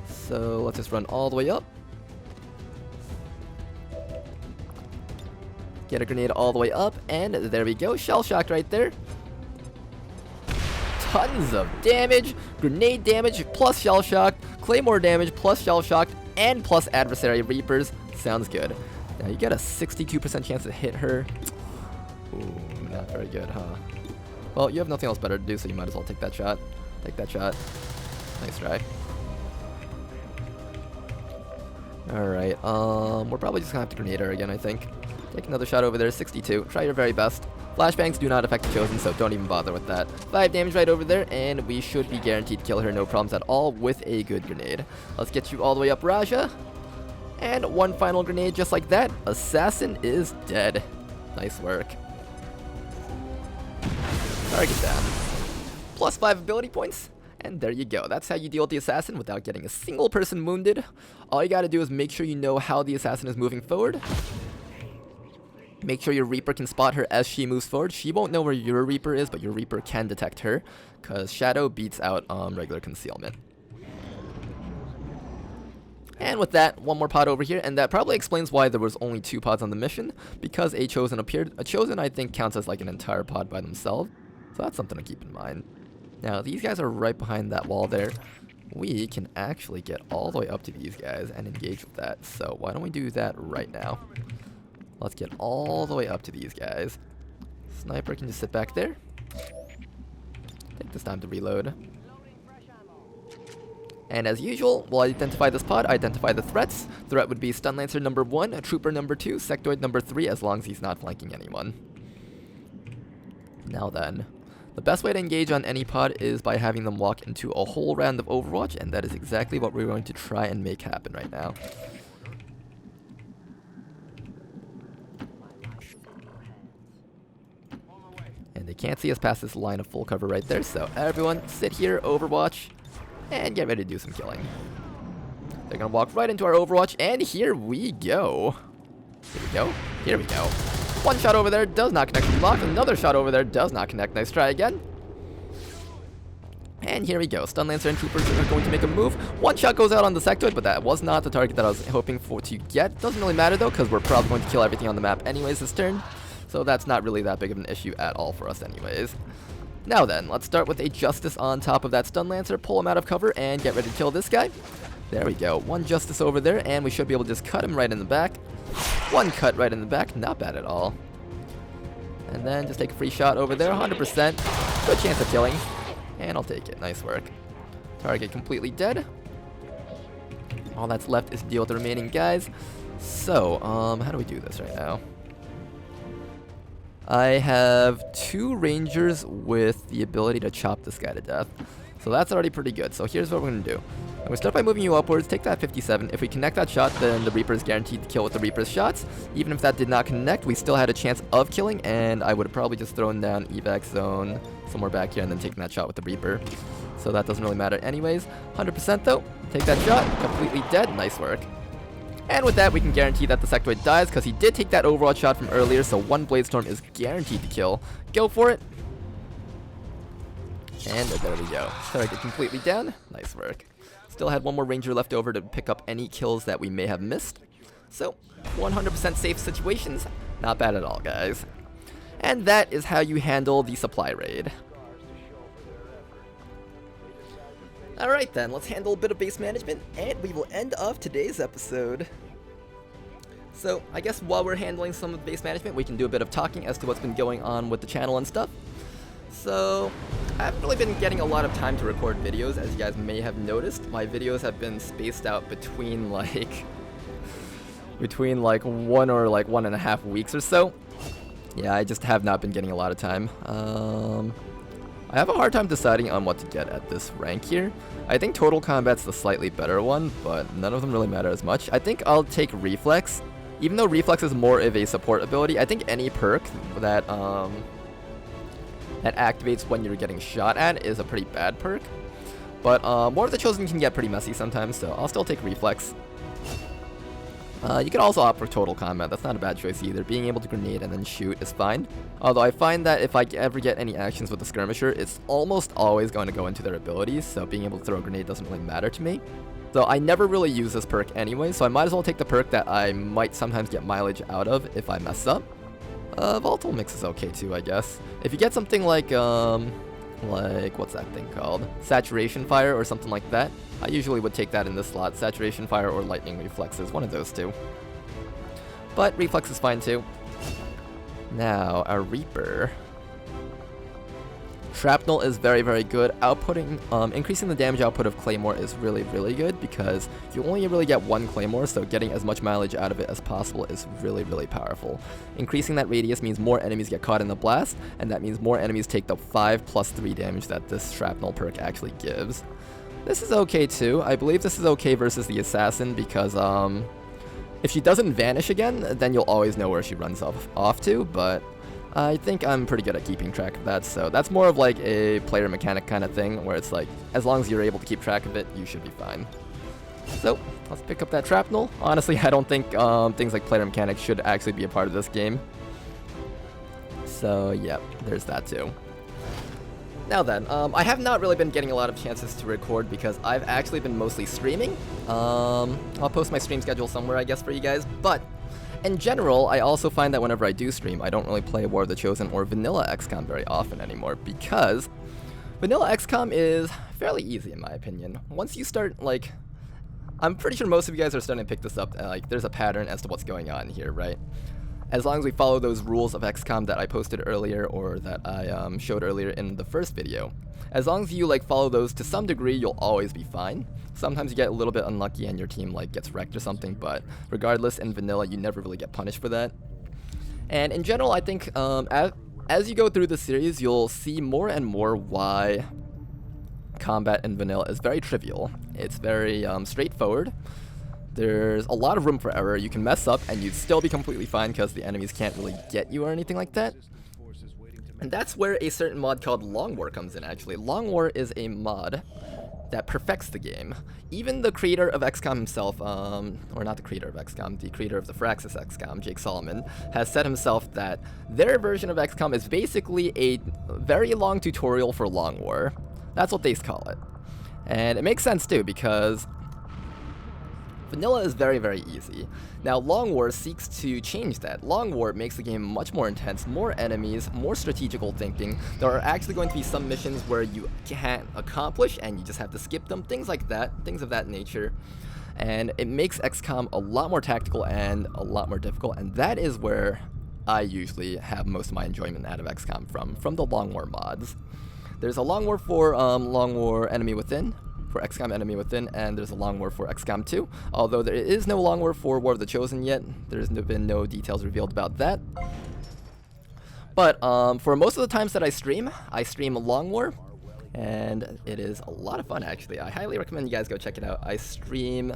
So let's just run all the way up. Get a grenade all the way up, and there we go. Shell-shocked right there. Tons of damage, grenade damage plus shell-shocked, claymore damage plus shell-shocked, and plus adversary Reapers. Sounds good. Now you get a 62% chance to hit her. Ooh, not very good, huh? Well, you have nothing else better to do, so you might as well take that shot. Take that shot. Nice try. Alright, we're probably just gonna have to grenade her again, I think. Take another shot over there, 62. Try your very best. Flashbangs do not affect the Chosen, so don't even bother with that. 5 damage right over there, and we should be guaranteed to kill her, no problems at all, with a good grenade. Let's get you all the way up, Raja. And one final grenade just like that. Assassin is dead. Nice work. Target down. +5 ability points. And there you go. That's how you deal with the Assassin without getting a single person wounded. All you gotta do is make sure you know how the Assassin is moving forward. Make sure your Reaper can spot her as she moves forward. She won't know where your Reaper is, but your Reaper can detect her, because Shadow beats out regular concealment. And with that, one more pod over here, and that probably explains why there was only 2 pods on the mission, because a Chosen appeared. A Chosen, I think, counts as like an entire pod by themselves, so that's something to keep in mind. Now, these guys are right behind that wall there. We can actually get all the way up to these guys and engage with that, so why don't we do that right now? Let's get all the way up to these guys. Sniper can just sit back there. Take this time to reload. And as usual, we'll identify this pod, identify the threats. Threat would be Stun Lancer number 1, a Trooper number 2, Sectoid number 3, as long as he's not flanking anyone. Now then, the best way to engage on any pod is by having them walk into a whole round of Overwatch, and that is exactly what we're going to try and make happen right now. And they can't see us past this line of full cover right there, so everyone sit here, Overwatch, and get ready to do some killing. They're gonna walk right into our Overwatch, and here we go. Here we go. Here we go. One shot over there does not connect with the block. Another shot over there does not connect. Nice try again. And here we go. Stun Lancer and Troopers are going to make a move. One shot goes out on the Sectoid, but that was not the target that I was hoping for to get. Doesn't really matter though, because we're probably going to kill everything on the map anyways this turn. So that's not really that big of an issue at all for us anyways. Now then, let's start with a Justice on top of that Stun Lancer, pull him out of cover, and get ready to kill this guy. There we go. One Justice over there, and we should be able to just cut him right in the back. One cut right in the back, not bad at all. And then just take a free shot over there, 100%. Good chance of killing. And I'll take it. Nice work. Target completely dead. All that's left is to deal with the remaining guys. So, how do we do this right now? I have 2 Rangers with the ability to chop this guy to death. So that's already pretty good. So here's what we're going to do. I'm going to start by moving you upwards, take that 57. If we connect that shot, then the Reaper is guaranteed to kill with the Reaper's shots. Even if that did not connect, we still had a chance of killing, and I would have probably just thrown down evac zone somewhere back here and then taken that shot with the Reaper. So that doesn't really matter anyways. 100% though. Take that shot. Completely dead. Nice work. And with that, we can guarantee that the Sectoid dies, because he did take that Overwatch shot from earlier, so 1 Bladestorm is guaranteed to kill. Go for it. And there we go. Target completely down. Nice work. Still had 1 more Ranger left over to pick up any kills that we may have missed. So, 100% safe situations. Not bad at all, guys. And that is how you handle the supply raid. Alright then, let's handle a bit of base management, and we will end off today's episode. So, I guess while we're handling some of the base management, we can do a bit of talking as to what's been going on with the channel and stuff. So, I haven't really been getting a lot of time to record videos, as you guys may have noticed. My videos have been spaced out between like 1 or like 1.5 weeks or so. Yeah, I just have not been getting a lot of time. I have a hard time deciding on what to get at this rank here. I think Total Combat's the slightly better one, but none of them really matter as much. I think I'll take Reflex. Even though Reflex is more of a support ability, I think any perk that that activates when you're getting shot at is a pretty bad perk. But more of the Chosen can get pretty messy sometimes, so I'll still take Reflex. You can also opt for Total Combat. That's not a bad choice either. Being able to grenade and then shoot is fine. Although I find that if I ever get any actions with the Skirmisher, it's almost always going to go into their abilities, so being able to throw a grenade doesn't really matter to me. So I never really use this perk anyway, so I might as well take the perk that I might sometimes get mileage out of if I mess up. Volatile Mix is okay too, I guess. If you get something like what's that thing called? Saturation Fire or something like that. I usually would take that in this slot. Saturation Fire or Lightning Reflexes, one of those two. But Reflex is fine too. Now, our Reaper. Shrapnel is very, very good. Increasing the damage output of Claymore is really, really good because you only really get one Claymore, so getting as much mileage out of it as possible is really, really powerful. Increasing that radius means more enemies get caught in the blast, and that means more enemies take the 5+3 damage that this Shrapnel perk actually gives. This is okay too. I believe this is okay versus the Assassin because if she doesn't vanish again, then you'll always know where she runs off to, but I think I'm pretty good at keeping track of that, so that's more of like a player mechanic kind of thing, where it's like, as long as you're able to keep track of it, you should be fine. So, let's pick up that Shrapnel. Honestly, I don't think things like player mechanics should actually be a part of this game. So, yeah, there's that too. Now then, I have not really been getting a lot of chances to record because I've actually been mostly streaming. I'll post my stream schedule somewhere, I guess, for you guys, but in general, I also find that whenever I do stream, I don't really play War of the Chosen or Vanilla XCOM very often anymore, because Vanilla XCOM is fairly easy in my opinion. Once you start, like, I'm pretty sure most of you guys are starting to pick this up, like, there's a pattern as to what's going on here, right? As long as we follow those rules of XCOM that I posted earlier, or that I showed earlier in the first video, as long as you, like, follow those to some degree, you'll always be fine. Sometimes you get a little bit unlucky and your team, like, gets wrecked or something, but regardless, in Vanilla, you never really get punished for that. And in general, I think as you go through the series, you'll see more and more why combat in Vanilla is very trivial. It's very straightforward. There's a lot of room for error. You can mess up and you'd still be completely fine because the enemies can't really get you or anything like that. And that's where a certain mod called Long War comes in, actually. Long War is a mod that perfects the game. Even the creator of XCOM himself, or not the creator of XCOM, the creator of the Firaxis XCOM, Jake Solomon, has said himself that their version of XCOM is basically a very long tutorial for Long War. That's what they call it. And it makes sense too, because Vanilla is very, very easy. Now, Long War seeks to change that. Long War makes the game much more intense, more enemies, more strategical thinking. There are actually going to be some missions where you can't accomplish and you just have to skip them, things like that, things of that nature. And it makes XCOM a lot more tactical and a lot more difficult, and that is where I usually have most of my enjoyment out of XCOM from the Long War mods. There's a Long War for Long War Enemy Within, for XCOM Enemy Within, and there's a Long War for XCOM 2, although there is no Long War for War of the Chosen yet. There's been no details revealed about that. But for most of the times that I stream Long War, and it is a lot of fun actually. I highly recommend you guys go check it out. I stream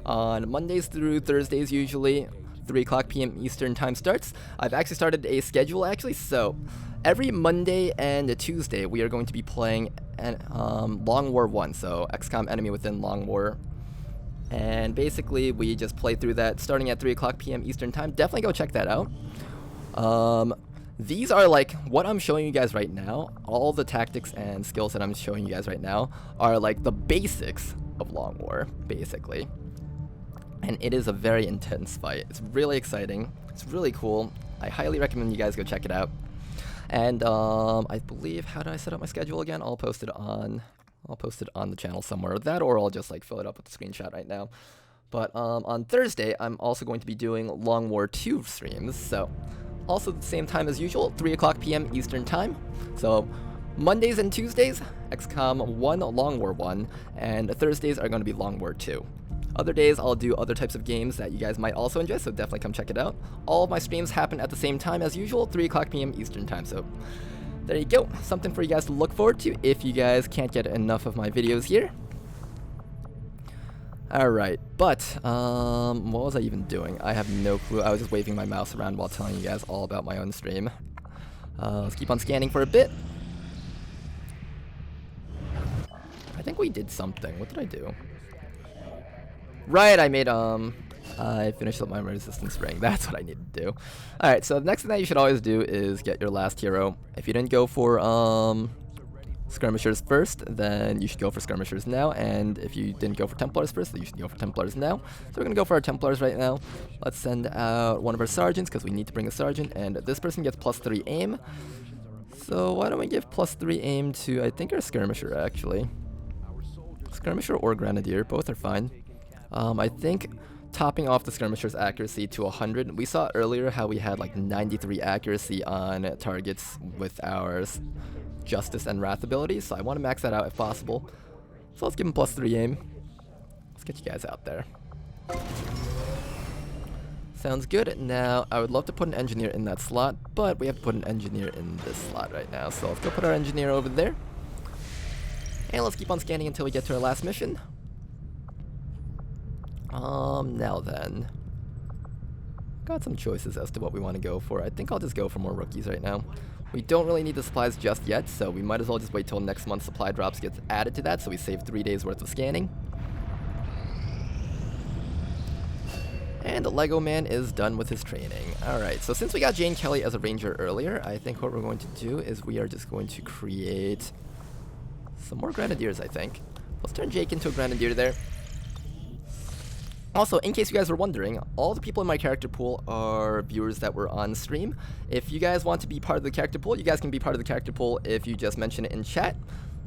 on Mondays through Thursdays usually, 3:00 p.m. Eastern time starts. I've actually started a schedule actually, so every Monday and Tuesday we are going to be playing Long War 1, so XCOM Enemy Within Long War. And basically we just play through that starting at 3:00 p.m. Eastern time. Definitely go check that out. These are like what I'm showing you guys right now. All the tactics and skills that I'm showing you guys right now are like the basics of Long War, basically. And it is a very intense fight. It's really exciting. It's really cool. I highly recommend you guys go check it out. And I believe, how did I set up my schedule again? I'll post it on the channel somewhere. That, or I'll just like fill it up with a screenshot right now. But on Thursday, I'm also going to be doing Long War 2 streams. So also at the same time as usual, 3:00 p.m. Eastern time. So Mondays and Tuesdays, XCOM 1, Long War 1, and Thursdays are going to be Long War 2. Other days, I'll do other types of games that you guys might also enjoy, so definitely come check it out. All of my streams happen at the same time as usual, 3:00 p.m. Eastern time, so there you go. Something for you guys to look forward to if you guys can't get enough of my videos here. Alright, but, what was I even doing? I have no clue. I was just waving my mouse around while telling you guys all about my own stream. Let's keep on scanning for a bit. I think we did something. What did I do? Right, I finished up my resistance ring. That's what I need to do. Alright, so the next thing that you should always do is get your last hero. If you didn't go for, Skirmishers first, then you should go for Skirmishers now, and if you didn't go for Templars first, then you should go for Templars now. So we're gonna go for our Templars right now. Let's send out one of our Sergeants, because we need to bring a Sergeant, and this person gets +3 aim. So why don't we give +3 aim to, I think, our Skirmisher, actually. Skirmisher or Grenadier, both are fine. I think topping off the Skirmisher's accuracy to 100. We saw earlier how we had like 93 accuracy on targets with our Justice and Wrath abilities, so I want to max that out if possible. So let's give him +3 aim. Let's get you guys out there. Sounds good. Now, I would love to put an engineer in that slot, but we have to put an engineer in this slot right now. So let's go put our engineer over there. And let's keep on scanning until we get to our last mission. Now then. Got some choices as to what we want to go for. I think I'll just go for more rookies right now. We don't really need the supplies just yet, so we might as well just wait till next month's supply drops gets added to that, so we save 3 days worth of scanning. And Lego Man is done with his training. Alright, so since we got Jane Kelly as a ranger earlier, I think what we're going to do is we are just going to create some more grenadiers, I think. Let's turn Jake into a grenadier there. Also, in case you guys were wondering, all the people in my character pool are viewers that were on stream. If you guys want to be part of the character pool, you guys can be part of the character pool if you just mention it in chat.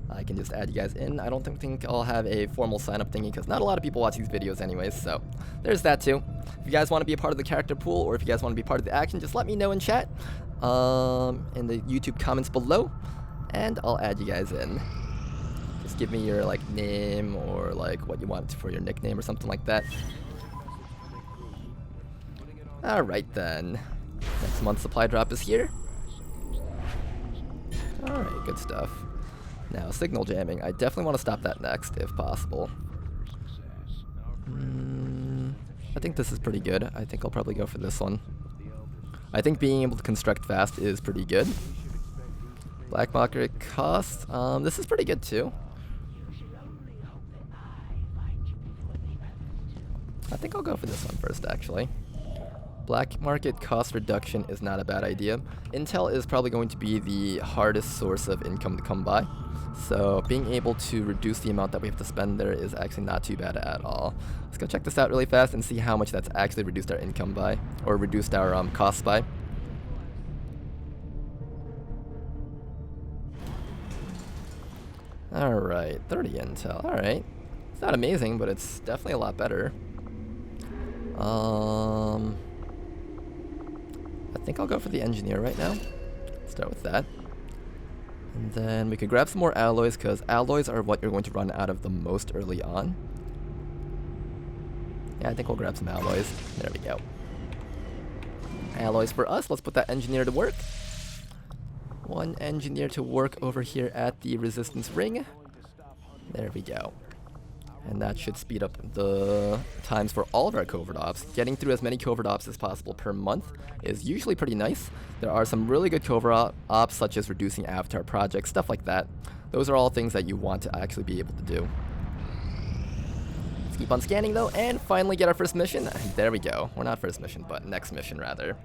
I can just add you guys in. I don't think I'll have a formal sign-up thingy because not a lot of people watch these videos anyways, so there's that too. If you guys want to be a part of the character pool or if you guys want to be part of the action, just let me know in chat, in the YouTube comments below, and I'll add you guys in. Just give me your like name or like what you want for your nickname or something like that. Alright then. Next month's supply drop is here. Alright, good stuff. Now, signal jamming. I definitely want to stop that next, if possible. I think this is pretty good. I think I'll probably go for this one. I think being able to construct fast is pretty good. Black market cost. This is pretty good too. I think I'll go for this one first, actually. Black market cost reduction is not a bad idea. Intel is probably going to be the hardest source of income to come by. So being able to reduce the amount that we have to spend there is actually not too bad at all. Let's go check this out really fast and see how much that's actually reduced our income by, or reduced our costs by. Alright, 30 intel. Alright. It's not amazing, but it's definitely a lot better. I think I'll go for the engineer right now. Start with that. And then we could grab some more alloys, because alloys are what you're going to run out of the most early on. Yeah, I think we'll grab some alloys. There we go. Alloys for us. Let's put that engineer to work. One engineer to work over here at the resistance ring. There we go. And that should speed up the times for all of our covert ops. Getting through as many covert ops as possible per month is usually pretty nice. There are some really good covert ops, such as reducing avatar projects, stuff like that. Those are all things that you want to actually be able to do. Let's keep on scanning though, and finally get our first mission. There we go. Or not first mission, but next mission rather.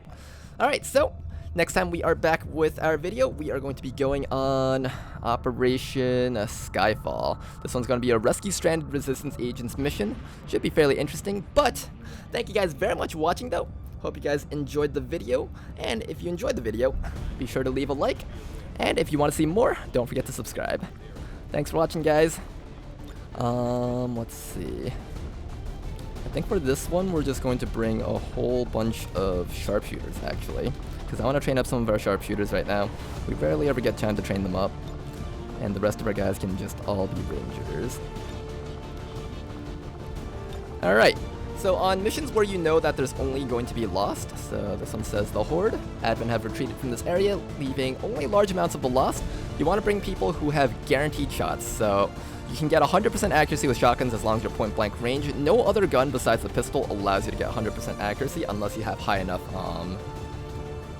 Alright, so next time we are back with our video, we are going to be going on Operation Skyfall. This one's going to be a Rescue Stranded Resistance Agents mission. Should be fairly interesting, but thank you guys very much for watching though. Hope you guys enjoyed the video, and if you enjoyed the video, be sure to leave a like, and if you want to see more, don't forget to subscribe. Thanks for watching, guys. Let's see. I think for this one, we're just going to bring a whole bunch of sharpshooters, actually. Because I want to train up some of our sharpshooters right now. We barely ever get time to train them up. And the rest of our guys can just all be rangers. Alright, so on missions where you know that there's only going to be lost, so this one says the Horde, admin have retreated from this area, leaving only large amounts of the lost. You want to bring people who have guaranteed shots, so you can get 100% accuracy with shotguns as long as you're point blank range. No other gun besides the pistol allows you to get 100% accuracy unless you have high enough,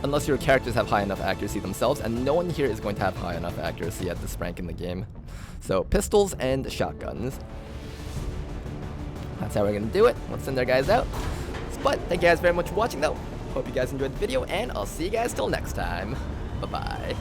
unless your characters have high enough accuracy themselves, and no one here is going to have high enough accuracy at this rank in the game. So pistols and shotguns. That's how we're going to do it. Let's send our guys out. But thank you guys very much for watching though. Hope you guys enjoyed the video, and I'll see you guys till next time. Bye-bye.